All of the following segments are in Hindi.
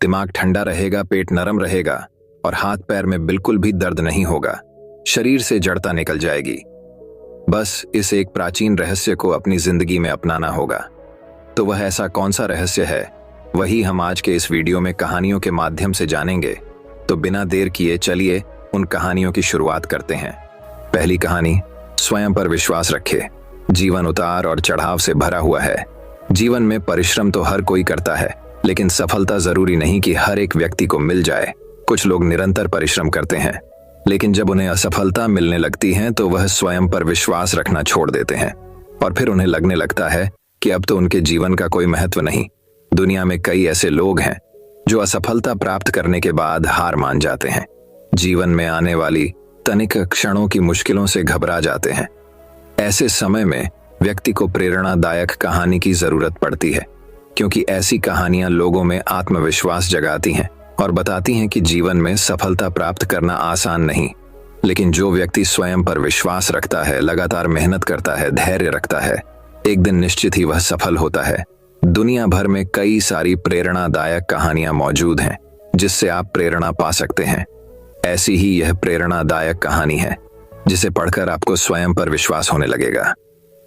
दिमाग ठंडा रहेगा, पेट नरम रहेगा और हाथ पैर में बिल्कुल भी दर्द नहीं होगा। शरीर से जड़ता निकल जाएगी। बस इस एक प्राचीन रहस्य को अपनी जिंदगी में अपनाना होगा। तो वह ऐसा कौन सा रहस्य है, वही हम आज के इस वीडियो में कहानियों के माध्यम से जानेंगे। तो बिना देर किए चलिए उन कहानियों की शुरुआत करते हैं। पहली कहानी, स्वयं पर विश्वास रखे। जीवन उतार और चढ़ाव से भरा हुआ है। जीवन में परिश्रम तो हर कोई करता है, लेकिन सफलता जरूरी नहीं कि हर एक व्यक्ति को मिल जाए। कुछ लोग निरंतर परिश्रम करते हैं, लेकिन जब उन्हें असफलता मिलने लगती है तो वह स्वयं पर विश्वास रखना छोड़ देते हैं और फिर उन्हें लगने लगता है कि अब तो उनके जीवन का कोई महत्व नहीं। दुनिया में कई ऐसे लोग हैं जो असफलता प्राप्त करने के बाद हार मान जाते हैं। जीवन में आने वाली तनिक क्षणों की मुश्किलों से घबरा जाते हैं। ऐसे समय में व्यक्ति को प्रेरणादायक कहानी की जरूरत पड़ती है, क्योंकि ऐसी कहानियां लोगों में आत्मविश्वास जगाती हैं और बताती हैं कि जीवन में सफलता प्राप्त करना आसान नहीं, लेकिन जो व्यक्ति स्वयं पर विश्वास रखता है, लगातार मेहनत करता है, धैर्य रखता है, एक दिन निश्चित ही वह सफल होता है। दुनिया भर में कई सारी प्रेरणादायक कहानियां मौजूद हैं जिससे आप प्रेरणा पा सकते हैं। ऐसी ही यह प्रेरणादायक कहानी है जिसे पढ़कर आपको स्वयं पर विश्वास होने लगेगा।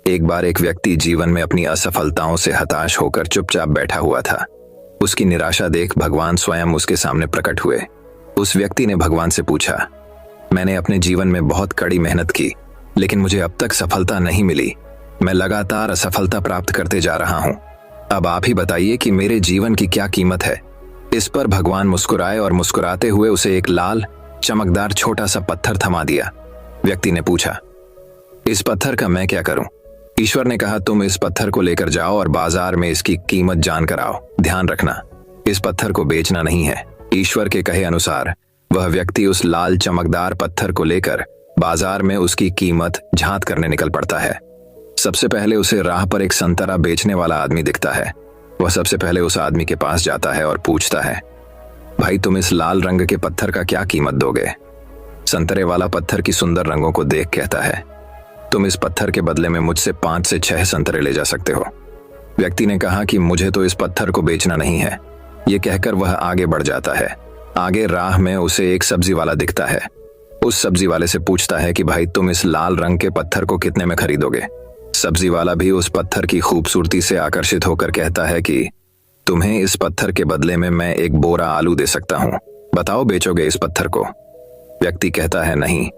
एक बार एक व्यक्ति जीवन में अपनी असफलताओं से हताश होकर चुपचाप बैठा हुआ था। उसकी निराशा देख भगवान स्वयं उसके सामने प्रकट हुए। उस व्यक्ति ने भगवान से पूछा, मैंने अपने जीवन में बहुत कड़ी मेहनत की, लेकिन मुझे अब तक सफलता नहीं मिली। मैं लगातार असफलता प्राप्त करते जा रहा हूं। अब आप ही बताइए कि मेरे जीवन की क्या कीमत है। इस पर भगवान मुस्कुराए और मुस्कुराते हुए उसे एक लाल चमकदार छोटा सा पत्थर थमा दिया। व्यक्ति ने पूछा, इस पत्थर का मैं क्या करूं? ईश्वर ने कहा, तुम इस पत्थर को लेकर जाओ और बाजार में इसकी कीमत जानकर आओ। ध्यान रखना, इस पत्थर को बेचना नहीं है। ईश्वर के कहे अनुसार वह व्यक्ति उस लाल चमकदार पत्थर को लेकर बाजार में उसकी कीमत झांत करने निकल पड़ता है। सबसे पहले उसे राह पर एक संतरा बेचने वाला आदमी दिखता है। वह सबसे पहले उस आदमी के पास जाता है और पूछता है, भाई तुम इस लाल रंग के पत्थर का क्या कीमत दोगे? संतरे वाला पत्थर की सुंदर रंगों को देख कहता है, तुम इस पत्थर के बदले में मुझसे 5 से 6 संतरे ले जा सकते हो। व्यक्ति ने कहा कि मुझे तो इस पत्थर को बेचना नहीं है। ये कहकर वह आगे बढ़ जाता है। आगे राह में उसे एक सब्जी वाला दिखता है। उस सब्जी वाले से पूछता है कि भाई तुम इस लाल रंग के पत्थर को कितने में खरीदोगे? सब्जी वाला भी उस पत्थर की खूबसूरती से आकर्षित होकर कहता है कि तुम्हें इस पत्थर के बदले में मैं एक बोरा आलू दे सकता हूँ। बताओ, बेचोगे इस पत्थर को? व्यक्ति कहता है, नहीं,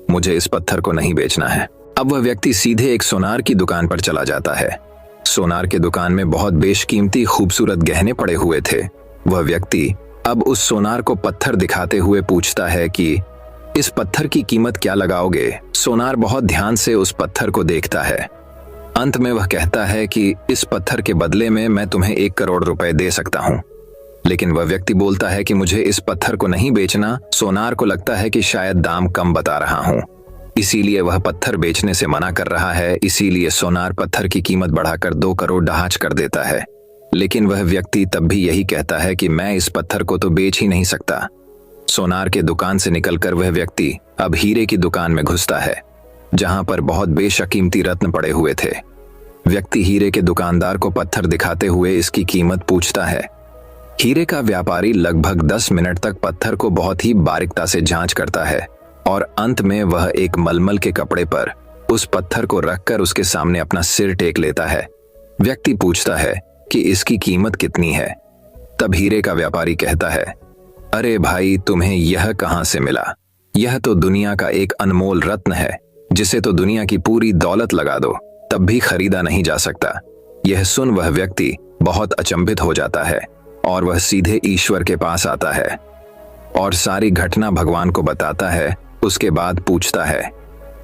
मुझे इस पत्थर को नहीं बेचना है। अब वह व्यक्ति सीधे एक सोनार की दुकान पर चला जाता है। सोनार के दुकान में बहुत बेशकीमती खूबसूरत गहने पड़े हुए थे। वह व्यक्ति अब उस सोनार को पत्थर दिखाते हुए पूछता है कि इस पत्थर की कीमत क्या लगाओगे? सोनार बहुत ध्यान से उस पत्थर को देखता है। अंत में वह कहता है कि इस पत्थर के बदले में मैं तुम्हें 1 करोड़ रुपए दे सकता हूं। लेकिन वह व्यक्ति बोलता है कि मुझे इस पत्थर को नहीं बेचना। सोनार को लगता है कि शायद दाम कम बता रहा हूं, इसीलिए वह पत्थर बेचने से मना कर रहा है। इसीलिए सोनार पत्थर की कीमत बढ़ाकर 2 करोड़ ढांच कर देता है। लेकिन वह व्यक्ति तब भी यही कहता है कि मैं इस पत्थर को तो बेच ही नहीं सकता। सोनार के दुकान से निकलकर वह व्यक्ति अब हीरे की दुकान में घुसता है, जहां पर बहुत बेशकीमती रत्न पड़े हुए थे। व्यक्ति हीरे के दुकानदार को पत्थर दिखाते हुए इसकी कीमत पूछता है। हीरे का व्यापारी लगभग 10 मिनट तक पत्थर को बहुत ही बारीकता से जांच करता है और अंत में वह एक मलमल के कपड़े पर उस पत्थर को रखकर उसके सामने अपना सिर टेक लेता है। व्यक्ति पूछता है कि इसकी कीमत कितनी है? तब हीरे का व्यापारी कहता है, अरे भाई, तुम्हें यह कहां से मिला? यह तो दुनिया का एक अनमोल रत्न है, जिसे तो दुनिया की पूरी दौलत लगा दो तब भी खरीदा नहीं जा सकता। यह सुन वह व्यक्ति बहुत अचंभित हो जाता है और वह सीधे ईश्वर के पास आता है और सारी घटना भगवान को बताता है। उसके बाद पूछता है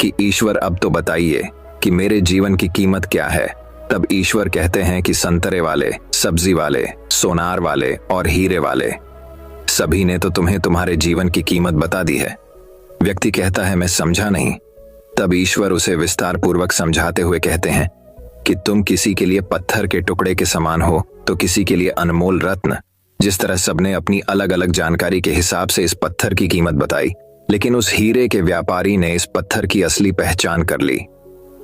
कि ईश्वर, अब तो बताइए कि मेरे जीवन की कीमत क्या है? तब ईश्वर कहते हैं कि संतरे वाले, सब्जी वाले, सोनार वाले और हीरे वाले, सभी ने तो तुम्हें तुम्हारे जीवन की कीमत बता दी है। व्यक्ति कहता है, मैं समझा नहीं। तब ईश्वर उसे विस्तार पूर्वक समझाते हुए कहते हैं कि तुम किसी के लिए पत्थर के टुकड़े के समान हो तो किसी के लिए अनमोल रत्न। जिस तरह सबने अपनी अलग अलग जानकारी के हिसाब से इस पत्थर की कीमत बताई, लेकिन उस हीरे के व्यापारी ने इस पत्थर की असली पहचान कर ली।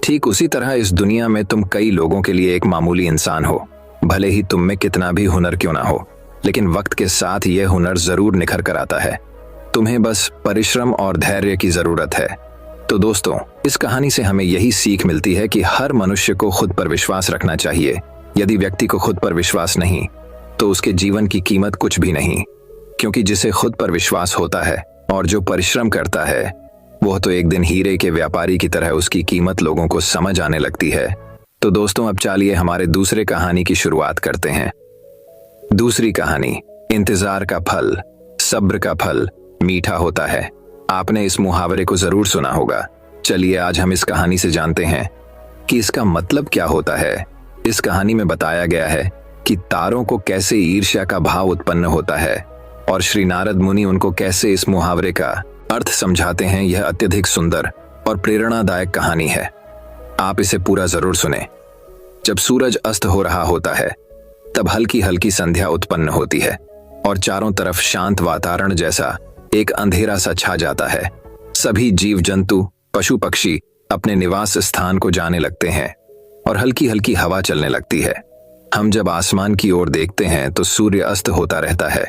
ठीक उसी तरह इस दुनिया में तुम कई लोगों के लिए एक मामूली इंसान हो, भले ही तुम में कितना भी हुनर क्यों ना हो। लेकिन वक्त के साथ यह हुनर जरूर निखर कर आता है। तुम्हें बस परिश्रम और धैर्य की जरूरत है। तो दोस्तों, इस कहानी से हमें यही सीख मिलती है कि हर मनुष्य को खुद पर विश्वास रखना चाहिए। यदि व्यक्ति को खुद पर विश्वास नहीं तो उसके जीवन की कीमत कुछ भी नहीं, क्योंकि जिसे खुद पर विश्वास होता है और जो परिश्रम करता है वह तो एक दिन हीरे के व्यापारी की तरह उसकी कीमत लोगों को समझ आने लगती है। तो दोस्तों, अब चलिए हमारे दूसरे कहानी की शुरुआत करते हैं। दूसरी कहानी, इंतजार का फल। सब्र का फल मीठा होता है। आपने इस मुहावरे को जरूर सुना होगा। चलिए आज हम इस कहानी से जानते हैं कि इसका मतलब क्या होता है। इस कहानी में बताया गया है कि तारों को कैसे ईर्ष्या का भाव उत्पन्न होता है और श्री नारद मुनि उनको कैसे इस मुहावरे का अर्थ समझाते हैं। यह अत्यधिक सुंदर और प्रेरणादायक कहानी है। आप इसे पूरा जरूर सुने। जब सूरज अस्त हो रहा होता है तब हल्की हल्की संध्या उत्पन्न होती है और चारों तरफ शांत वातावरण जैसा एक अंधेरा सा छा जाता है। सभी जीव जंतु, पशु पक्षी अपने निवास स्थान को जाने लगते हैं और हल्की हल्की हवा चलने लगती है। हम जब आसमान की ओर देखते हैं तो सूर्य अस्त होता रहता है।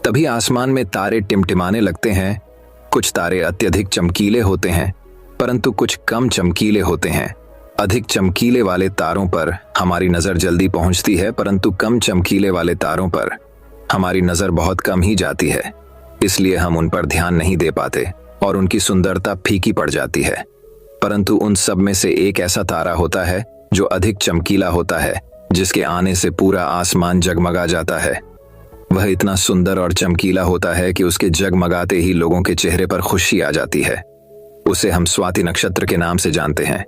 तभी आसमान में तारे टिमटिमाने लगते हैं। कुछ तारे अत्यधिक चमकीले होते हैं परंतु कुछ कम चमकीले होते हैं। अधिक चमकीले वाले तारों पर हमारी नजर जल्दी पहुंचती है परंतु कम चमकीले वाले तारों पर हमारी नजर बहुत कम ही जाती है। इसलिए हम उन पर ध्यान नहीं दे पाते और उनकी सुंदरता फीकी पड़ जाती है। परंतु उन सब में से एक ऐसा तारा होता है जो अधिक चमकीला होता है, जिसके आने से पूरा आसमान जगमगा जाता है। वह इतना सुंदर और चमकीला होता है कि उसके जगमगाते ही लोगों के चेहरे पर खुशी आ जाती है। उसे हम स्वाति नक्षत्र के नाम से जानते हैं।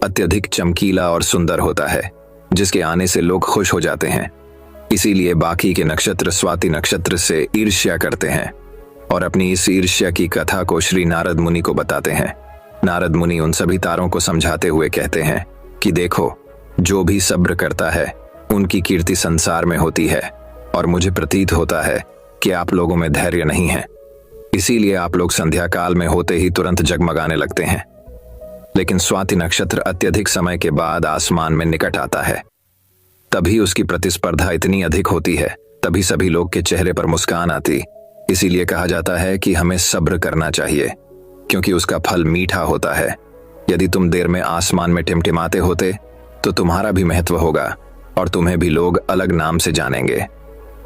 अत्यधिक चमकीला और सुंदर होता है, जिसके आने से लोग खुश हो जाते हैं। इसीलिए बाकी के नक्षत्र स्वाति नक्षत्र से ईर्ष्या करते हैं और अपनी इस ईर्ष्या की कथा को श्री नारद मुनि को बताते हैं। नारद मुनि उन सभी तारों को समझाते हुए कहते हैं कि देखो, जो भी सब्र करता है उनकी कीर्ति संसार में होती है और मुझे प्रतीत होता है कि आप लोगों में धैर्य नहीं है। इसीलिए आप लोग संध्या काल में होते ही तुरंत जगमगाने लगते हैं। लेकिन स्वाति नक्षत्र अत्यधिक समय के बाद आसमान में निकट आता है। तभी उसकी प्रतिस्पर्धा इतनी अधिक होती है, तभी सभी लोग के चेहरे पर मुस्कान आती। इसीलिए कहा जाता है कि हमें सब्र करना चाहिए, क्योंकि उसका फल मीठा होता है। यदि तुम देर में आसमान में टिमटिमाते होते तो तुम्हारा भी महत्व होगा और तुम्हें भी लोग अलग नाम से जानेंगे।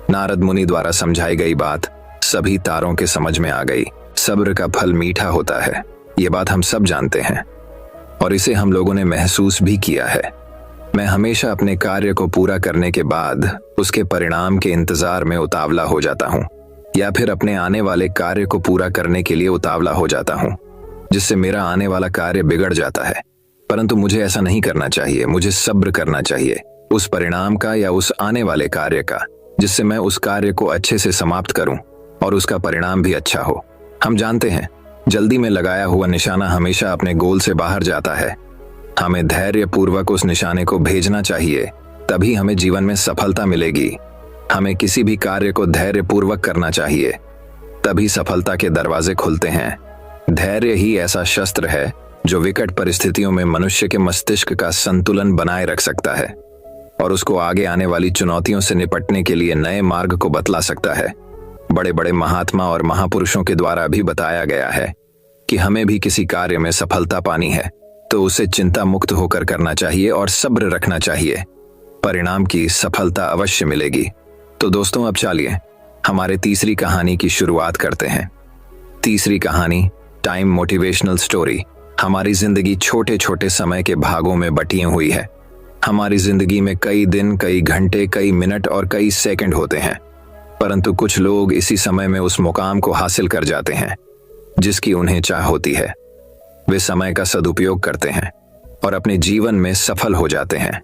नारद मुनि द्वारा समझाई गई बात सभी तारों के समझ में आ गई। सब्र का फल मीठा होता है, ये बात हम सब जानते हैं और इसे हम लोगों ने महसूस भी किया है। मैं हमेशा अपने कार्य को पूरा करने के बाद उसके परिणाम के इंतजार में उतावला हो जाता हूँ, या फिर अपने आने वाले कार्य को पूरा करने के लिए उतावला हो जाता हूँ, जिससे मेरा आने वाला कार्य बिगड़ जाता है। परंतु मुझे ऐसा नहीं करना चाहिए। मुझे सब्र करना चाहिए उस परिणाम का या उस आने वाले कार्य का, जिससे मैं उस कार्य को अच्छे से समाप्त करूं और उसका परिणाम भी अच्छा हो। हम जानते हैं जल्दी में लगाया हुआ निशाना हमेशा अपने गोल से बाहर जाता है। हमें धैर्य पूर्वक उस निशाने को भेजना चाहिए, तभी हमें जीवन में सफलता मिलेगी। हमें किसी भी कार्य को धैर्य पूर्वक करना चाहिए, तभी सफलता के दरवाजे खुलते हैं। धैर्य ही ऐसा शस्त्र है जो विकट परिस्थितियों में मनुष्य के मस्तिष्क का संतुलन बनाए रख सकता है और उसको आगे आने वाली चुनौतियों से निपटने के लिए नए मार्ग को बतला सकता है। बड़े बड़े महात्मा और महापुरुषों के द्वारा भी बताया गया है कि हमें भी किसी कार्य में सफलता पानी है तो उसे चिंता मुक्त होकर करना चाहिए और सब्र रखना चाहिए। परिणाम की सफलता अवश्य मिलेगी। तो दोस्तों, अब चलिए हमारे तीसरी कहानी की शुरुआत करते हैं। तीसरी कहानी, टाइम मोटिवेशनल स्टोरी। हमारी जिंदगी छोटे छोटे समय के भागों में बटी हुई है। हमारी जिंदगी में कई दिन, कई घंटे, कई मिनट और कई सेकंड होते हैं, परंतु कुछ लोग इसी समय में उस मुकाम को हासिल कर जाते हैं जिसकी उन्हें चाह होती है। वे समय का सदुपयोग करते हैं और अपने जीवन में सफल हो जाते हैं।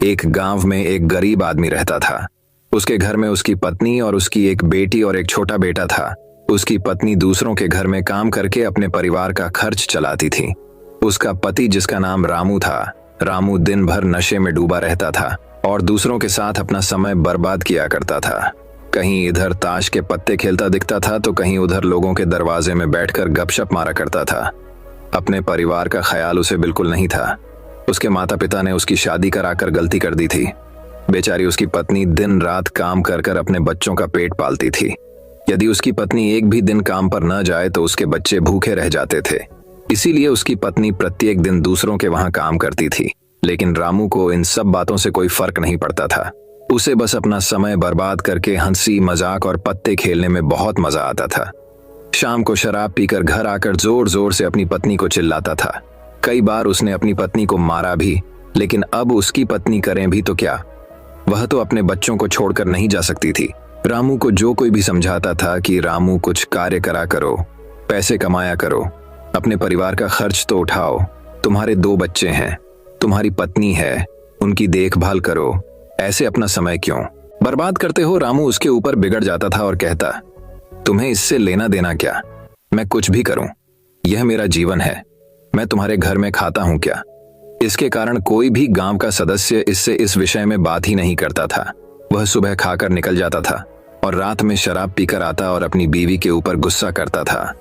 एक गांव में एक गरीब आदमी रहता था। उसके घर में उसकी पत्नी और उसकी एक बेटी और एक छोटा बेटा था। उसकी पत्नी दूसरों के घर में काम करके अपने परिवार का खर्च चलाती थी। उसका पति, जिसका नाम रामू था, रामू दिन भर नशे में डूबा रहता था और दूसरों के साथ अपना समय बर्बाद किया करता था। कहीं इधर ताश के पत्ते खेलता दिखता था तो कहीं उधर लोगों के दरवाजे में बैठकर गपशप मारा करता था। अपने परिवार का ख्याल उसे बिल्कुल नहीं था। उसके माता पिता ने उसकी शादी कराकर गलती कर दी थी। बेचारी उसकी पत्नी दिन रात काम कर कर अपने बच्चों का पेट पालती थी। यदि उसकी पत्नी एक भी दिन काम पर न जाए तो उसके बच्चे भूखे रह जाते थे। इसीलिए उसकी पत्नी प्रत्येक दिन दूसरों के वहां काम करती थी। लेकिन रामू को इन सब बातों से कोई फर्क नहीं पड़ता था। उसे बस अपना समय बर्बाद करके हंसी मजाक और पत्ते खेलने में बहुत मजा आता था। शाम को शराब पीकर घर आकर जोर जोर से अपनी पत्नी को चिल्लाता था। कई बार उसने अपनी पत्नी को मारा भी, लेकिन अब उसकी पत्नी करें भी तो क्या, वह तो अपने बच्चों को छोड़कर नहीं जा सकती थी। रामू को जो कोई भी समझाता था कि रामू कुछ कार्य करा करो, पैसे कमाया करो, अपने परिवार का खर्च तो उठाओ, तुम्हारे 2 बच्चे हैं, तुम्हारी पत्नी है, उनकी देखभाल करो, ऐसे अपना समय क्यों बर्बाद करते हो। रामू उसके ऊपर बिगड़ जाता था और कहता, तुम्हें इससे लेना देना क्या, मैं कुछ भी करूं, यह मेरा जीवन है, मैं तुम्हारे घर में खाता हूं क्या। इसके कारण कोई भी गांव का सदस्य इससे इस विषय में बात ही नहीं करता था। वह सुबह खाकर निकल जाता था और रात में शराब पीकर आता और अपनी बीवी के ऊपर गुस्सा करता था।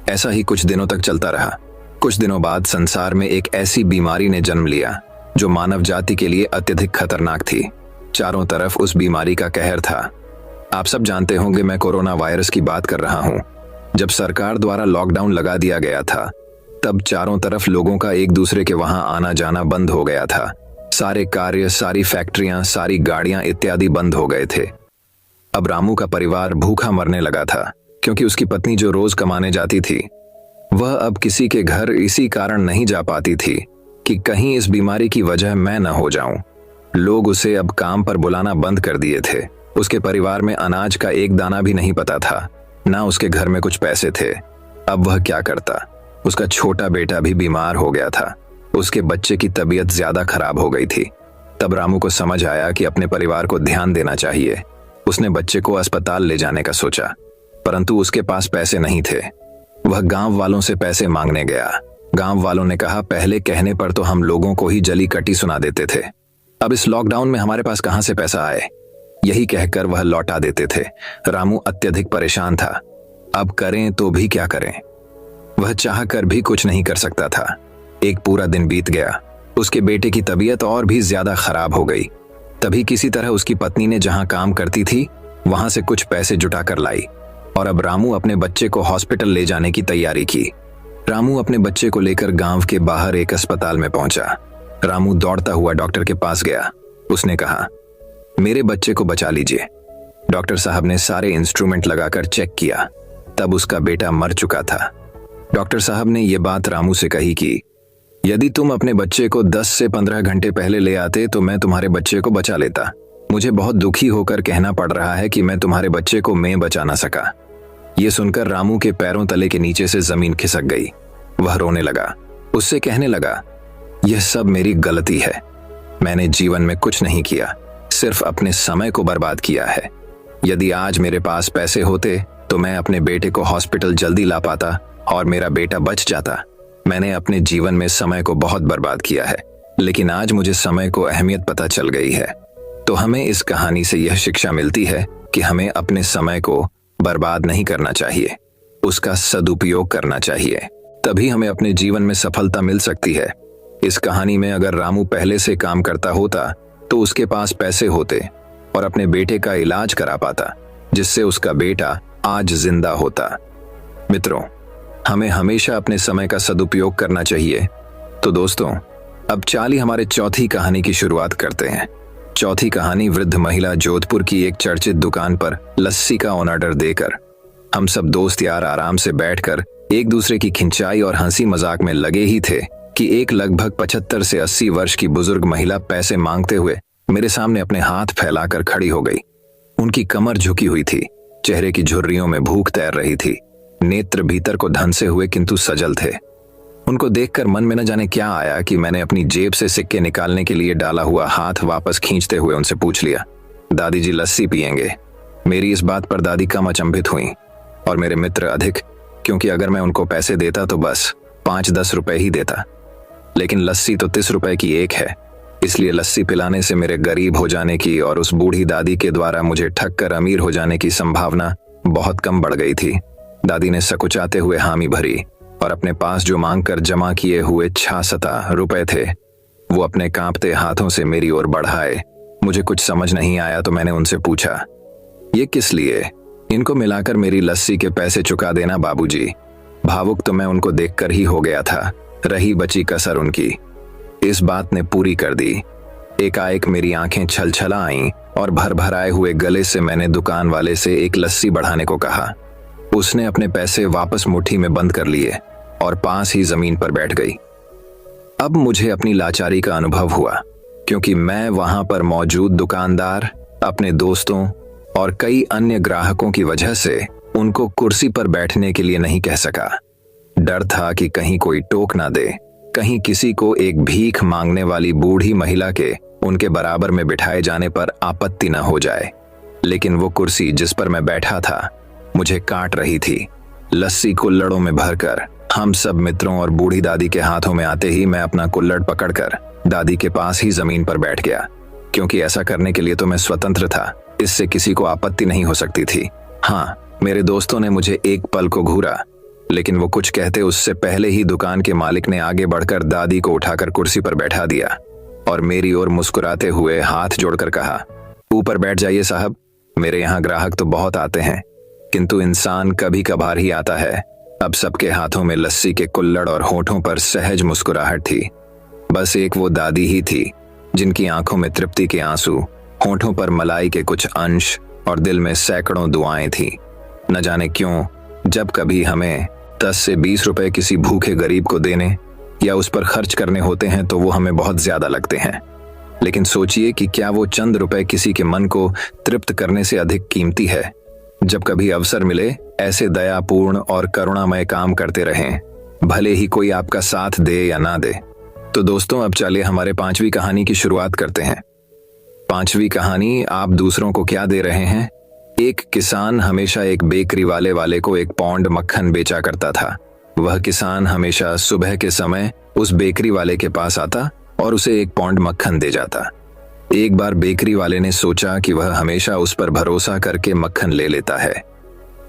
ऐसा ही कुछ दिनों तक चलता रहा। कुछ दिनों बाद संसार में एक ऐसी बीमारी ने जन्म लिया जो मानव जाति के लिए अत्यधिक खतरनाक थी। चारों तरफ उस बीमारी का कहर था। आप सब जानते होंगे मैं कोरोना वायरस की बात कर रहा हूं। जब सरकार द्वारा लॉकडाउन लगा दिया गया था तब चारों तरफ लोगों का एक दूसरे के वहां आना जाना बंद हो गया था। सारे कार्य, सारी फैक्ट्रियां, सारी गाड़ियां इत्यादि बंद हो गए थे। अब रामू का परिवार भूखा मरने लगा था, क्योंकि उसकी पत्नी जो रोज कमाने जाती थी वह अब किसी के घर इसी कारण नहीं जा पाती थी कि कहीं इस बीमारी की वजह मैं न हो जाऊं। लोग उसे अब काम पर बुलाना बंद कर दिए थे। उसके परिवार में अनाज का एक दाना भी नहीं पता था, ना उसके घर में कुछ पैसे थे। अब वह क्या करता। उसका छोटा बेटा भी बीमार हो गया था। उसके बच्चे की तबीयत ज्यादा खराब हो गई थी। तब रामू को समझ आया कि अपने परिवार को ध्यान देना चाहिए। उसने बच्चे को अस्पताल ले जाने का सोचा, परंतु उसके पास पैसे नहीं थे। वह गांव वालों से पैसे मांगने गया। गांव वालों ने कहा, पहले कहने पर तो हम लोगों को ही जली कटी सुना देते थे, अब इस लॉकडाउन में हमारे पास कहां से पैसा आए। यही कहकर वह लौटा देते थे। रामू अत्यधिक परेशान था। अब करें तो भी क्या करें। वह चाह कर भी कुछ नहीं कर सकता था। एक पूरा दिन बीत गया। उसके बेटे की तबीयत और भी ज्यादा खराब हो गई। तभी किसी तरह उसकी पत्नी ने जहां काम करती थी वहां से कुछ पैसे जुटा कर लाई और अब रामू अपने बच्चे को हॉस्पिटल ले जाने की तैयारी की। रामू अपने बच्चे को लेकर गांव के बाहर एक अस्पताल में पहुंचा। रामू दौड़ता हुआ डॉक्टर के पास गया। उसने कहा, मेरे बच्चे को बचा लीजिए। डॉक्टर साहब ने सारे इंस्ट्रूमेंट लगाकर चेक किया, तब उसका बेटा मर चुका था। डॉक्टर साहब ने यह बात रामू से कही कि यदि तुम अपने बच्चे को 10 से 15 घंटे पहले ले आते तो मैं तुम्हारे बच्चे को बचा लेता। मुझे बहुत दुखी होकर कहना पड़ रहा है कि मैं तुम्हारे बच्चे को मैं बचा ना सका। यह सुनकर रामू के पैरों तले के नीचे से जमीन खिसक गई। वह रोने लगा। उससे कहने लगा, यह सब मेरी गलती है। मैंने जीवन में कुछ नहीं किया, सिर्फ अपने समय को बर्बाद किया है। यदि आज मेरे पास पैसे होते तो मैं अपने बेटे को हॉस्पिटल जल्दी ला पाता और मेरा बेटा बच जाता। मैंने अपने जीवन में समय को बहुत बर्बाद किया है, लेकिन आज मुझे समय को अहमियत पता चल गई है। तो हमें इस कहानी से यह शिक्षा मिलती है कि हमें अपने समय को बर्बाद नहीं करना चाहिए, उसका सदुपयोग करना चाहिए। तभी हमें अपने जीवन में सफलता मिल सकती है। इस कहानी में अगर रामू पहले से काम करता होता तो उसके पास पैसे होते और अपने बेटे का इलाज करा पाता, जिससे उसका बेटा आज जिंदा होता। मित्रों, हमें हमेशा अपने समय का सदुपयोग करना चाहिए। तो दोस्तों, अब चाली हमारे चौथी कहानी की शुरुआत करते हैं। चौथी कहानी वृद्ध महिला जोधपुर की एक चर्चित दुकान पर लस्सी का ऑर्डर देकर हम सब दोस्त यार आराम से बैठकर एक दूसरे की खिंचाई और हंसी मजाक में लगे ही थे कि एक लगभग 75 से 80 वर्ष की बुजुर्ग महिला पैसे मांगते हुए मेरे सामने अपने हाथ फैलाकर खड़ी हो गई। उनकी कमर झुकी हुई थी, चेहरे की झुर्रियों में भूख तैर रही थी, नेत्र भीतर को धंसे हुए किंतु सजल थे। उनको देखकर मन में न जाने क्या आया कि मैंने अपनी जेब से सिक्के निकालने के लिए डाला हुआ हाथ वापस खींचते हुए उनसे पूछ लिया, दादी जी लस्सी पियेंगे? मेरी इस बात पर दादी कम अचंभित हुई और मेरे मित्र अधिक, क्योंकि अगर मैं उनको पैसे देता तो बस 5-10 रुपए ही देता, लेकिन लस्सी तो 30 रुपए की एक है। इसलिए लस्सी पिलाने से मेरे गरीब हो जाने की और उस बूढ़ी दादी के द्वारा मुझे ठग कर अमीर हो जाने की संभावना बहुत कम बढ़ गई थी। दादी ने सकुचाते हुए हामी भरी और अपने पास जो मांग कर जमा किए हुए 66 रुपए थे वो अपने कांपते हाथों से मेरी ओर बढ़ाए मुझे कुछ समझ नहीं आया तो मैंने उनसे पूछा, ये किस लिए? इनको मिलाकर मेरी लस्सी के पैसे चुका देना बाबूजी। भावुक तो मैं उनको देखकर ही हो गया था, रही बची कसर उनकी। इस बात ने पूरी कर दी। एकाएक मेरी आंखें छलछला आईं और भर भर आए हुए गले से मैंने दुकान वाले से एक लस्सी बढ़ाने को कहा। उसने अपने पैसे वापस मुट्ठी में बंद कर लिए और पास ही जमीन पर बैठ गई। अब मुझे अपनी लाचारी का अनुभव हुआ, क्योंकि मैं वहां पर मौजूद दुकानदार, अपने दोस्तों और कई अन्य ग्राहकों की वजह से उनको कुर्सी पर बैठने के लिए नहीं कह सका। डर था कि कहीं कोई टोक ना दे, कहीं किसी को एक भीख मांगने वाली बूढ़ी महिला के उनके बराबर में बिठाए जाने पर आपत्ति न हो जाए। लेकिन वो कुर्सी जिस पर मैं बैठा था मुझे काट रही थी। लस्सी कुल्हड़ों में भरकर हम सब मित्रों और बूढ़ी दादी के हाथों में आते ही मैं अपना कुल्हड़ पकड़कर दादी के पास ही जमीन पर बैठ गया, क्योंकि ऐसा करने के लिए तो मैं स्वतंत्र था, इससे किसी को आपत्ति नहीं हो सकती थी। हाँ, मेरे दोस्तों ने मुझे एक पल को घूरा, लेकिन वो कुछ कहते उससे पहले ही दुकान के मालिक ने आगे बढ़कर दादी को उठाकर कुर्सी पर बैठा दिया और मेरी ओर मुस्कुराते हुए हाथ जोड़कर कहा, ऊपर बैठ जाइए साहब, मेरे यहाँ ग्राहक तो बहुत आते हैं, किंतु इंसान कभी कभार ही आता है। अब सबके हाथों में लस्सी के कुल्हड़ और होठों पर सहज मुस्कुराहट थी। बस एक वो दादी ही थी जिनकी आंखों में तृप्ति के आंसू, होठों पर मलाई के कुछ अंश और दिल में सैकड़ों दुआएं थी। न जाने क्यों जब कभी हमें 10 से 20 रुपए किसी भूखे गरीब को देने या उस पर खर्च करने होते हैं तो वो हमें बहुत ज्यादा लगते हैं। लेकिन सोचिए कि क्या वो चंद रुपए किसी के मन को तृप्त करने से अधिक कीमती है। जब कभी अवसर मिले ऐसे दयापूर्ण और करुणामय काम करते रहें, भले ही कोई आपका साथ दे या ना दे। तो दोस्तों, अब चलिए हमारे 5वीं कहानी की शुरुआत करते हैं। 5वीं कहानी, आप दूसरों को क्या दे रहे हैं। एक किसान हमेशा एक बेकरी वाले को 1 पौंड मक्खन बेचा करता था। वह किसान हमेशा सुबह के समय उस बेकरी वाले के पास आता और उसे 1 पौंड मक्खन दे जाता। एक बार बेकरी वाले ने सोचा कि वह हमेशा उस पर भरोसा करके मक्खन ले लेता है,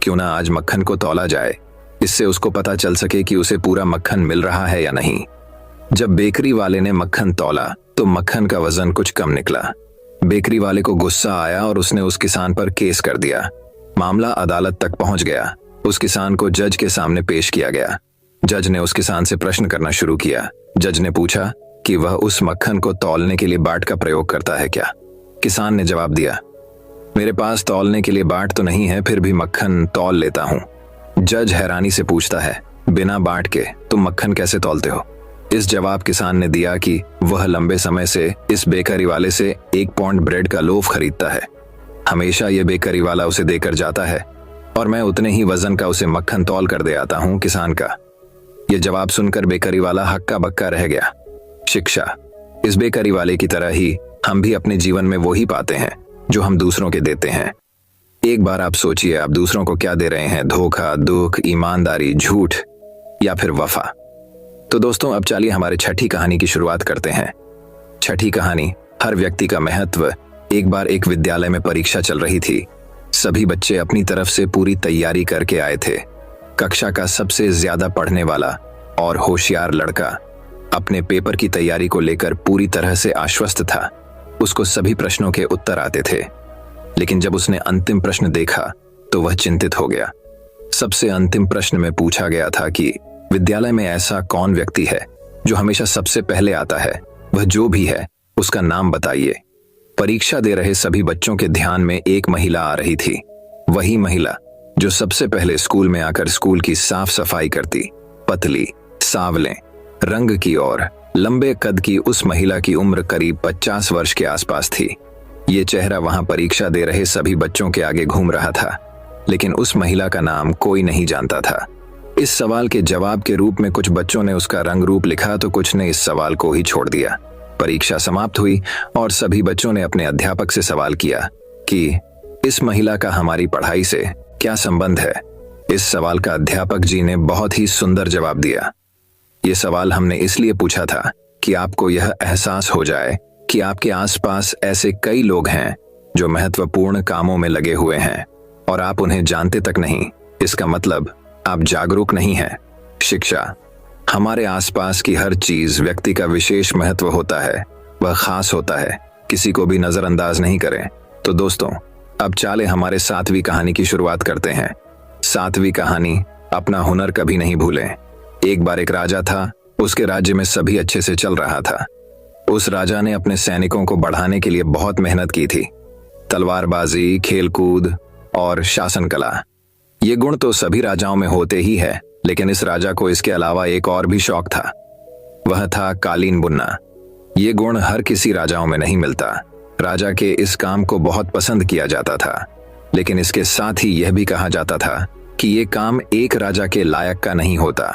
क्यों ना आज मक्खन को तौला जाए, इससे उसको पता चल सके कि उसे पूरा मक्खन मिल रहा है या नहीं। जब बेकरी वाले ने मक्खन तौला तो मक्खन का वजन कुछ कम निकला। बेकरी वाले को गुस्सा आया और उसने उस किसान पर केस कर दिया। मामला अदालत तक पहुंच गया। उस किसान को जज के सामने पेश किया गया। जज ने उस किसान से प्रश्न करना शुरू किया। जज ने पूछा कि वह उस मक्खन को तौलने के लिए बाट का प्रयोग करता है क्या। किसान ने जवाब दिया, मेरे पास तौलने के लिए बाट तो नहीं है, फिर भी मक्खन तौल लेता हूँ। जज हैरानी से पूछता है, बिना बाट के तुम मक्खन कैसे तौलते हो। इस जवाब किसान ने दिया कि वह लंबे समय से इस बेकरी वाले से 1 पौंड ब्रेड का लोफ खरीदता है। हमेशा ये बेकरी वाला उसे देकर जाता है और मैं उतने ही वजन का उसे मक्खन तौल कर दे आता हूँ किसान का। यह जवाब सुनकर बेकरी वाला हक्का बक्का रह गया। शिक्षा, इस बेकरी वाले की तरह ही हम भी अपने जीवन में वो ही पाते हैं जो हम दूसरों के देते हैं। एक बार आप सोचिए, आप दूसरों को क्या दे रहे हैं, धोखा, दुख, ईमानदारी, झूठ या फिर वफा। तो दोस्तों, अब चलिए हमारे 6ठी कहानी की शुरुआत करते हैं। 6ठी कहानी, हर व्यक्ति का महत्व। एक बार एक विद्यालय में परीक्षा चल रही थी। सभी बच्चे अपनी तरफ से पूरी तैयारी करके आए थे। कक्षा का सबसे ज्यादा पढ़ने वाला और होशियार लड़का अपने पेपर की तैयारी को लेकर पूरी तरह से आश्वस्त था। उसको सभी प्रश्नों के उत्तर आते थे, लेकिन जब उसने अंतिम प्रश्न देखा तो वह चिंतित हो गया। सबसे अंतिम प्रश्न में पूछा गया था कि विद्यालय में ऐसा कौन व्यक्ति है जो हमेशा सबसे पहले आता है, वह जो भी है उसका नाम बताइए। परीक्षा दे रहे सभी बच्चों के ध्यान में एक महिला आ रही थी। वही महिला जो सबसे पहले स्कूल में आकर स्कूल की साफ सफाई करती। पतली, सांवले रंग की और लंबे कद की उस महिला की उम्र करीब 50 वर्ष के आसपास थी। ये चेहरा वहां परीक्षा दे रहे सभी बच्चों के आगे घूम रहा था, लेकिन उस महिला का नाम कोई नहीं जानता था। इस सवाल के जवाब के रूप में कुछ बच्चों ने उसका रंग रूप लिखा तो कुछ ने इस सवाल को ही छोड़ दिया। परीक्षा समाप्त हुई और सभी बच्चों ने अपने अध्यापक से सवाल किया कि इस महिला का हमारी पढ़ाई से क्या संबंध है। इस सवाल का अध्यापक जी ने बहुत ही सुंदर जवाब दिया। ये सवाल हमने इसलिए पूछा था कि आपको यह एहसास हो जाए कि आपके आसपास ऐसे कई लोग हैं जो महत्वपूर्ण कामों में लगे हुए हैं और आप उन्हें जानते तक नहीं। इसका मतलब आप जागरूक नहीं हैं। शिक्षा, हमारे आसपास की हर चीज व्यक्ति का विशेष महत्व होता है, वह खास होता है। किसी को भी नजरअंदाज नहीं करें। तो दोस्तों, अब चाले हमारे 7वीं कहानी की शुरुआत करते हैं। 7वीं कहानी, अपना हुनर कभी नहीं भूलें। एक बार एक राजा था, उसके राज्य में सभी अच्छे से चल रहा था। उस राजा ने अपने सैनिकों को बढ़ाने के लिए बहुत मेहनत की थी। तलवारबाजी, खेलकूद और शासन कला, ये गुण तो सभी राजाओं में होते ही है, लेकिन इस राजा को इसके अलावा एक और भी शौक था। वह था कालीन बुनना। ये गुण हर किसी राजाओं में नहीं मिलता। राजा के इस काम को बहुत पसंद किया जाता था, लेकिन इसके साथ ही यह भी कहा जाता था कि ये काम एक राजा के लायक का नहीं होता।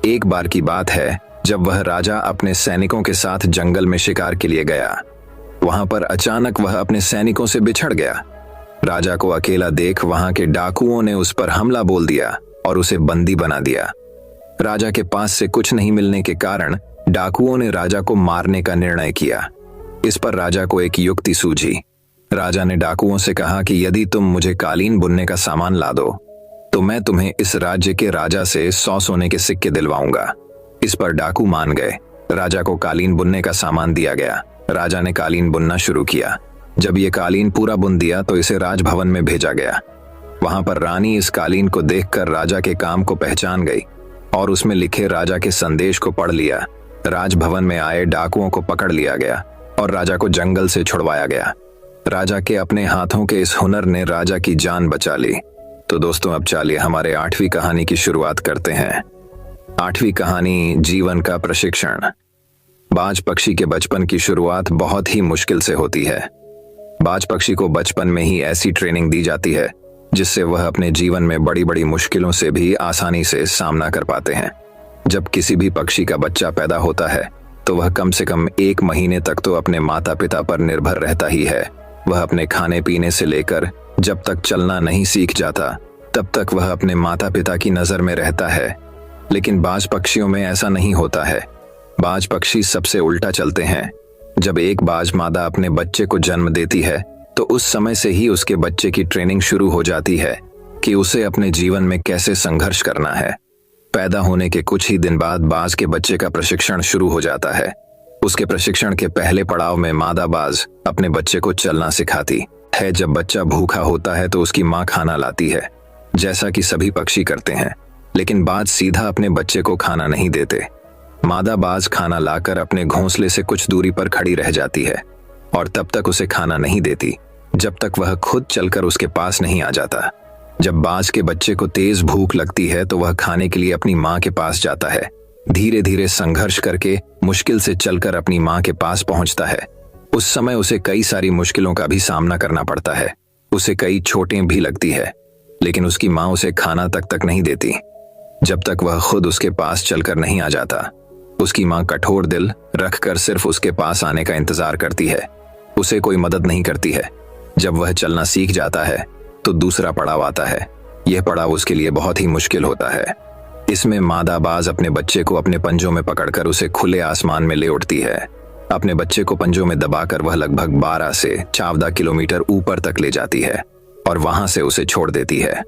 एक बार की बात है, जब वह राजा अपने सैनिकों के साथ जंगल में शिकार के लिए गया। वहां पर अचानक वह अपने सैनिकों से बिछड़ गया। राजा को अकेला देख वहां के डाकुओं ने उस पर हमला बोल दिया और उसे बंदी बना दिया। राजा के पास से कुछ नहीं मिलने के कारण डाकुओं ने राजा को मारने का निर्णय किया। इस पर राजा को एक युक्ति सूझी। राजा ने डाकुओं से कहा कि यदि तुम मुझे कालीन बुनने का सामान ला दो तो मैं तुम्हें इस राज्य के राजा से 100 सोने के सिक्के दिलवाऊंगा। इस पर डाकू मान गए। राजा को कालीन बुनने का सामान दिया गया। राजा ने कालीन बुनना शुरू किया। जब ये कालीन पूरा बुन दिया तो इसे राजभवन में भेजा गया। वहां पर रानी इस कालीन को देखकर राजा के काम को पहचान गई और उसमें लिखे राजा के संदेश को पढ़ लिया। राजभवन में आए डाकुओं को पकड़ लिया गया और राजा को जंगल से छुड़वाया गया। राजा के अपने हाथों के इस हुनर ने राजा की जान बचा ली। तो दोस्तों, अब चलिए हमारे 8वीं कहानी की शुरुआत करते हैं। 8वीं कहानी, जीवन का प्रशिक्षण। बाज पक्षी के बचपन की शुरुआत बहुत ही मुश्किल से होती है। बाज पक्षी को बचपन में ही ऐसी ट्रेनिंग दी जाती है जिससे वह अपने जीवन में बड़ी बड़ी मुश्किलों से भी आसानी से सामना कर पाते हैं। जब किसी भी पक्षी का बच्चा पैदा होता है तो वह कम से कम 1 महीने तक तो अपने माता पिता पर निर्भर रहता ही है। वह अपने खाने पीने से लेकर जब तक चलना नहीं सीख जाता तब तक वह अपने माता पिता की नजर में रहता है। लेकिन बाज पक्षियों में ऐसा नहीं होता है। बाज पक्षी सबसे उल्टा चलते हैं। जब एक बाज मादा अपने बच्चे को जन्म देती है तो उस समय से ही उसके बच्चे की ट्रेनिंग शुरू हो जाती है कि उसे अपने जीवन में कैसे संघर्ष करना है। पैदा होने के कुछ ही दिन बाद बाज के बच्चे का प्रशिक्षण शुरू हो जाता है। उसके प्रशिक्षण के पहले पड़ाव में मादा बाज अपने बच्चे को चलना सिखाती है। जब बच्चा भूखा होता है तो उसकी माँ खाना लाती है, जैसा कि सभी पक्षी करते हैं। लेकिन बाज सीधा अपने बच्चे को खाना नहीं देते। मादा बाज खाना लाकर अपने घोंसले से कुछ दूरी पर खड़ी रह जाती है और तब तक उसे खाना नहीं देती जब तक वह खुद चलकर उसके पास नहीं आ जाता। जब बाज के बच्चे को तेज भूख लगती है तो वह खाने के लिए अपनी माँ के पास जाता है। धीरे धीरे संघर्ष करके मुश्किल से चलकर अपनी माँ के पास पहुंचता है। उस समय उसे कई सारी मुश्किलों का भी सामना करना पड़ता है। उसे कई चोटें भी लगती है, लेकिन उसकी माँ उसे खाना तक नहीं देती जब तक वह खुद उसके पास चलकर नहीं आ जाता। उसकी माँ कठोर दिल रखकर सिर्फ उसके पास आने का इंतजार करती है, उसे कोई मदद नहीं करती है। जब वह चलना सीख जाता है तो दूसरा पड़ाव आता है। यह पड़ाव उसके लिए बहुत ही मुश्किल होता है। इसमें मादा बाज अपने बच्चे को अपने पंजों में पकड़कर उसे खुले आसमान में ले उड़ती है। अपने बच्चे को पंजों में दबाकर वह लगभग 12 से 14 किलोमीटर ऊपर तक ले जाती है और वहां से उसे छोड़ देती है।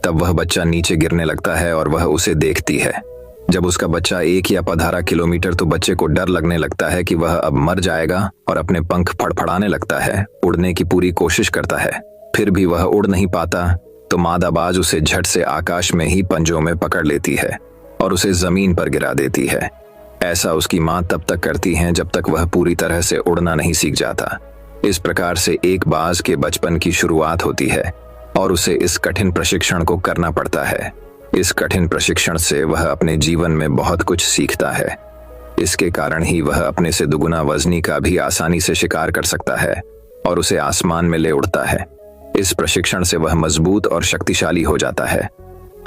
तब वह बच्चा नीचे गिरने लगता है और वह उसे देखती है। जब उसका बच्चा 1 या 15 किलोमीटर तो बच्चे को डर लगने लगता है कि वह अब मर जाएगा और अपने पंख फड़फड़ाने लगता है। उड़ने की पूरी कोशिश करता है, फिर भी वह उड़ नहीं पाता। तो मादा बाज उसे झट से आकाश में ही पंजों में पकड़ लेती है और उसे जमीन पर गिरा देती है। ऐसा उसकी माँ तब तक करती है जब तक वह पूरी तरह से उड़ना नहीं सीख जाता। इस प्रकार से एक बाज के बचपन की शुरुआत होती है और उसे इस कठिन प्रशिक्षण को करना पड़ता है। इस कठिन प्रशिक्षण से वह अपने जीवन में बहुत कुछ सीखता है। इसके कारण ही वह अपने से दुगुना वजनी का भी आसानी से शिकार कर सकता है और उसे आसमान में ले उड़ता है। इस प्रशिक्षण से वह मजबूत और शक्तिशाली हो जाता है।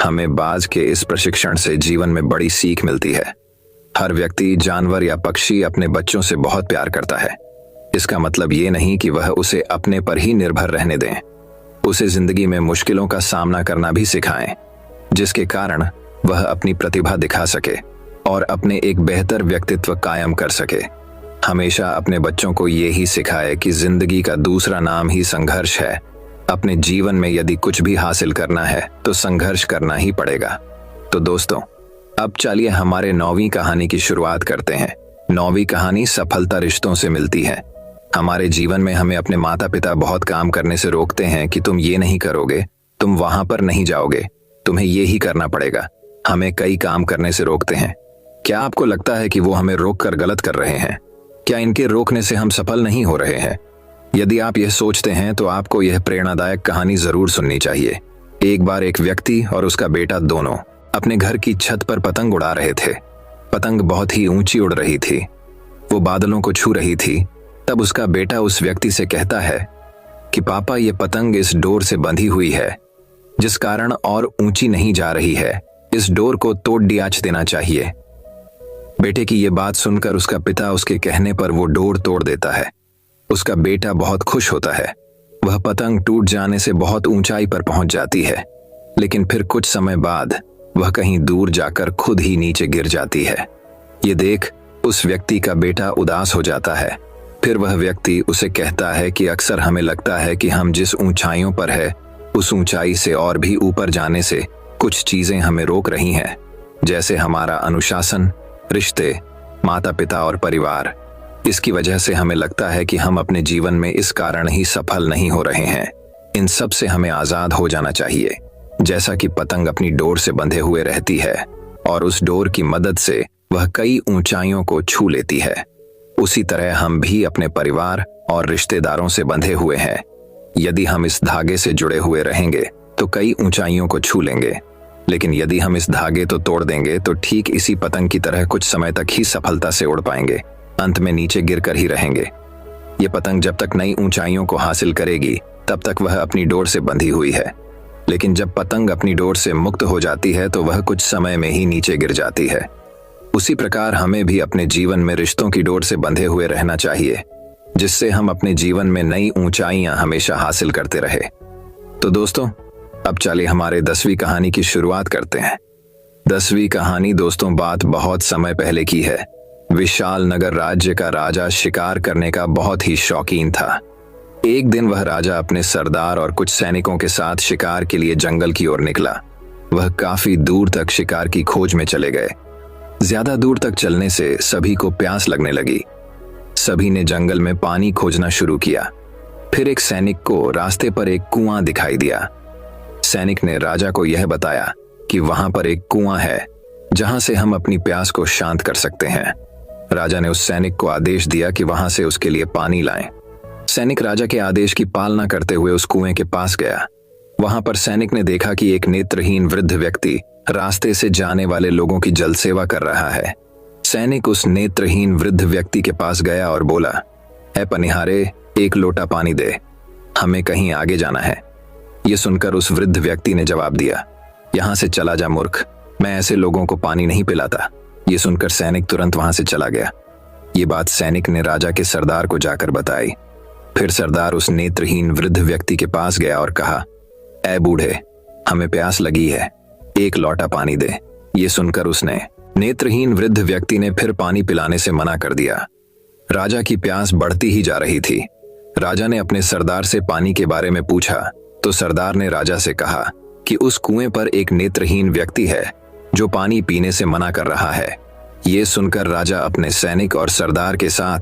हमें बाज के इस प्रशिक्षण से जीवन में बड़ी सीख मिलती है। हर व्यक्ति, जानवर या पक्षी अपने बच्चों से बहुत प्यार करता है। इसका मतलब ये नहीं कि वह उसे अपने पर ही निर्भर रहने दें। उसे जिंदगी में मुश्किलों का सामना करना भी सिखाएं, जिसके कारण वह अपनी प्रतिभा दिखा सके और अपने एक बेहतर व्यक्तित्व कायम कर सके। हमेशा अपने बच्चों को ये ही सिखाए कि जिंदगी का दूसरा नाम ही संघर्ष है। अपने जीवन में यदि कुछ भी हासिल करना है तो संघर्ष करना ही पड़ेगा। तो दोस्तों, अब चलिए हमारे 9वीं कहानी की शुरुआत करते हैं। 9वीं कहानी सफलता रिश्तों से मिलती है। हमारे जीवन में हमें अपने माता पिता बहुत काम करने से रोकते हैं कि तुम ये नहीं करोगे, तुम वहां पर नहीं जाओगे, तुम्हें ये ही करना पड़ेगा। हमें कई काम करने से रोकते हैं। क्या आपको लगता है कि वो हमें रोक कर गलत कर रहे हैं? क्या इनके रोकने से हम सफल नहीं हो रहे हैं? यदि आप यह सोचते हैं तो आपको यह प्रेरणादायक कहानी जरूर सुननी चाहिए। एक बार एक व्यक्ति और उसका बेटा दोनों अपने घर की छत पर पतंग उड़ा रहे थे। पतंग बहुत ही ऊंची उड़ रही थी, वो बादलों को छू रही थी। तब उसका बेटा उस व्यक्ति से कहता है कि पापा, ये पतंग इस डोर से बंधी हुई है, जिस कारण और ऊंची नहीं जा रही है। इस डोर को तोड़ दियाच देना चाहिए। बेटे की ये बात सुनकर उसका पिता उसके कहने पर वो डोर तोड़ देता है। उसका बेटा बहुत खुश होता है। वह पतंग टूट जाने से बहुत ऊंचाई पर पहुंच जाती है, लेकिन फिर कुछ समय बाद वह कहीं दूर जाकर खुद ही नीचे गिर जाती है। ये देख उस व्यक्ति का बेटा उदास हो जाता है। फिर वह व्यक्ति उसे कहता है कि अक्सर हमें लगता है कि हम जिस ऊंचाइयों पर है उस ऊंचाई से और भी ऊपर जाने से कुछ चीजें हमें रोक रही हैं, जैसे हमारा अनुशासन, रिश्ते, माता पिता और परिवार। इसकी वजह से हमें लगता है कि हम अपने जीवन में इस कारण ही सफल नहीं हो रहे हैं। इन सब से हमें आजाद हो जाना चाहिए। जैसा कि पतंग अपनी डोर से बंधे हुए रहती है और उस डोर की मदद से वह कई ऊंचाइयों को छू लेती है, उसी तरह हम भी अपने परिवार और रिश्तेदारों से बंधे हुए हैं। यदि हम इस धागे से जुड़े हुए रहेंगे तो कई ऊंचाइयों को छू लेंगे, लेकिन यदि हम इस धागे तो तोड़ देंगे तो ठीक इसी पतंग की तरह कुछ समय तक ही सफलता से उड़ पाएंगे, अंत में नीचे गिरकर ही रहेंगे। ये पतंग जब तक नई ऊंचाइयों को हासिल करेगी तब तक वह अपनी डोर से बंधी हुई है, लेकिन जब पतंग अपनी डोर से मुक्त हो जाती है तो वह कुछ समय में ही नीचे गिर जाती है। उसी प्रकार हमें भी अपने जीवन में रिश्तों की डोर से बंधे हुए रहना चाहिए, जिससे हम अपने जीवन में नई ऊंचाइयां हमेशा हासिल करते रहे। तो दोस्तों, अब चलिए हमारे 10वीं कहानी की शुरुआत करते हैं। 10वीं कहानी दोस्तों बात बहुत समय पहले की है। विशाल नगर राज्य का राजा शिकार करने का बहुत ही शौकीन था। एक दिन वह राजा अपने सरदार और कुछ सैनिकों के साथ शिकार के लिए जंगल की ओर निकला। वह काफी दूर तक शिकार की खोज में चले गए। ज्यादा दूर तक चलने से सभी को प्यास लगने लगी। सभी ने जंगल में पानी खोजना शुरू किया। फिर एक सैनिक को रास्ते पर एक कुआं दिखाई दिया। सैनिक ने राजा को यह बताया कि वहां पर एक कुआं है जहां से हम अपनी प्यास को शांत कर सकते हैं। राजा ने उस सैनिक को आदेश दिया कि वहां से उसके लिए पानी लाएं। सैनिक राजा के आदेश की पालना करते हुए उस कुएं के पास गया। वहां पर सैनिक ने देखा कि एक नेत्रहीन वृद्ध व्यक्ति रास्ते से जाने वाले लोगों की जल सेवा कर रहा है। सैनिक उस नेत्रहीन वृद्ध व्यक्ति के पास गया और बोला, "ऐ पनिहारे, एक लोटा पानी दे, हमें कहीं आगे जाना है।" यह सुनकर उस वृद्ध व्यक्ति ने जवाब दिया, "यहां से चला जा मूर्ख, मैं ऐसे लोगों को पानी नहीं पिलाता।" यह सुनकर सैनिक तुरंत वहां से चला गया। ये बात सैनिक ने राजा के सरदार को जाकर बताई। फिर सरदार उस नेत्रहीन वृद्ध व्यक्ति के पास गया और कहा, "ऐ बूढ़े, हमें प्यास लगी है, एक लोटा पानी दे।" ये सुनकर उसने नेत्रहीन वृद्ध व्यक्ति ने फिर पानी पिलाने से मना कर दिया। राजा की प्यास बढ़ती ही जा रही थी। राजा ने अपने सरदार से पानी के बारे में पूछा तो सरदार ने राजा से कहा कि उस कुएं पर एक नेत्रहीन व्यक्ति है जो पानी पीने से मना कर रहा है। ये सुनकर राजा अपने सैनिक और सरदार के साथ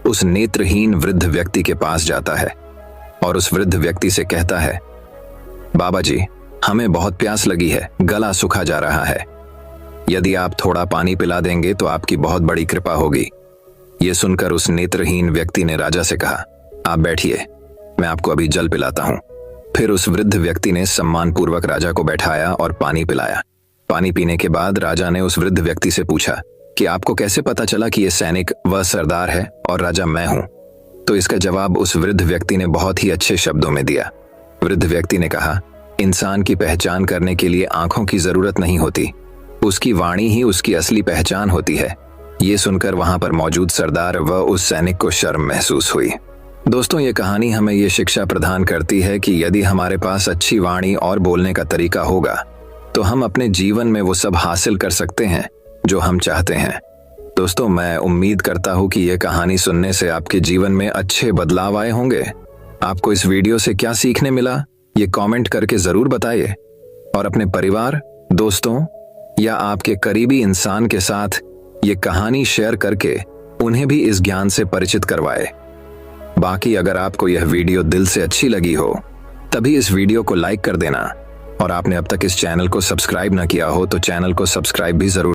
उस नेत्रहीन वृद्ध व्यक्ति के पास जाता है और उस वृद्ध व्यक्ति से कहता है, "बाबा जी, हमें बहुत प्यास लगी है, गला सूखा जा रहा है। यदि आप थोड़ा पानी पिला देंगे तो आपकी बहुत बड़ी कृपा होगी।" ये सुनकर उस नेत्रहीन व्यक्ति ने राजा से कहा, "आप बैठिए, मैं आपको अभी जल पिलाता हूं।" फिर उस वृद्ध व्यक्ति ने सम्मानपूर्वक राजा को बैठाया और पानी पिलाया। पानी पीने के बाद राजा ने उस वृद्ध व्यक्ति से पूछा कि आपको कैसे पता चला कि यह सैनिक वह सरदार है और राजा मैं हूं? तो इसका जवाब उस वृद्ध व्यक्ति ने बहुत ही अच्छे शब्दों में दिया। वृद्ध व्यक्ति ने कहा, "इंसान की पहचान करने के लिए आंखों की जरूरत नहीं होती, उसकी वाणी ही उसकी असली पहचान होती है।" ये सुनकर वहां पर मौजूद सरदार व उस सैनिक को शर्म महसूस हुई। दोस्तों, ये कहानी हमें ये शिक्षा प्रदान करती है कि यदि हमारे पास अच्छी वाणी और बोलने का तरीका होगा तो हम अपने जीवन में वो सब हासिल कर सकते हैं जो हम चाहते हैं। दोस्तों, मैं उम्मीद करता हूँ कि यह कहानी सुनने से आपके जीवन में अच्छे बदलाव आए होंगे। आपको इस वीडियो से क्या सीखने मिला, ये कमेंट करके जरूर बताइए और अपने परिवार, दोस्तों या आपके करीबी इंसान के साथ ये कहानी शेयर करके उन्हें भी इस ज्ञान से परिचित करवाए। बाकी अगर आपको यह वीडियो दिल से अच्छी लगी हो तभी इस वीडियो को लाइक कर देना, और आपने अब तक इस चैनल को सब्सक्राइब ना किया हो तो चैनल को सब्सक्राइब भी जरूर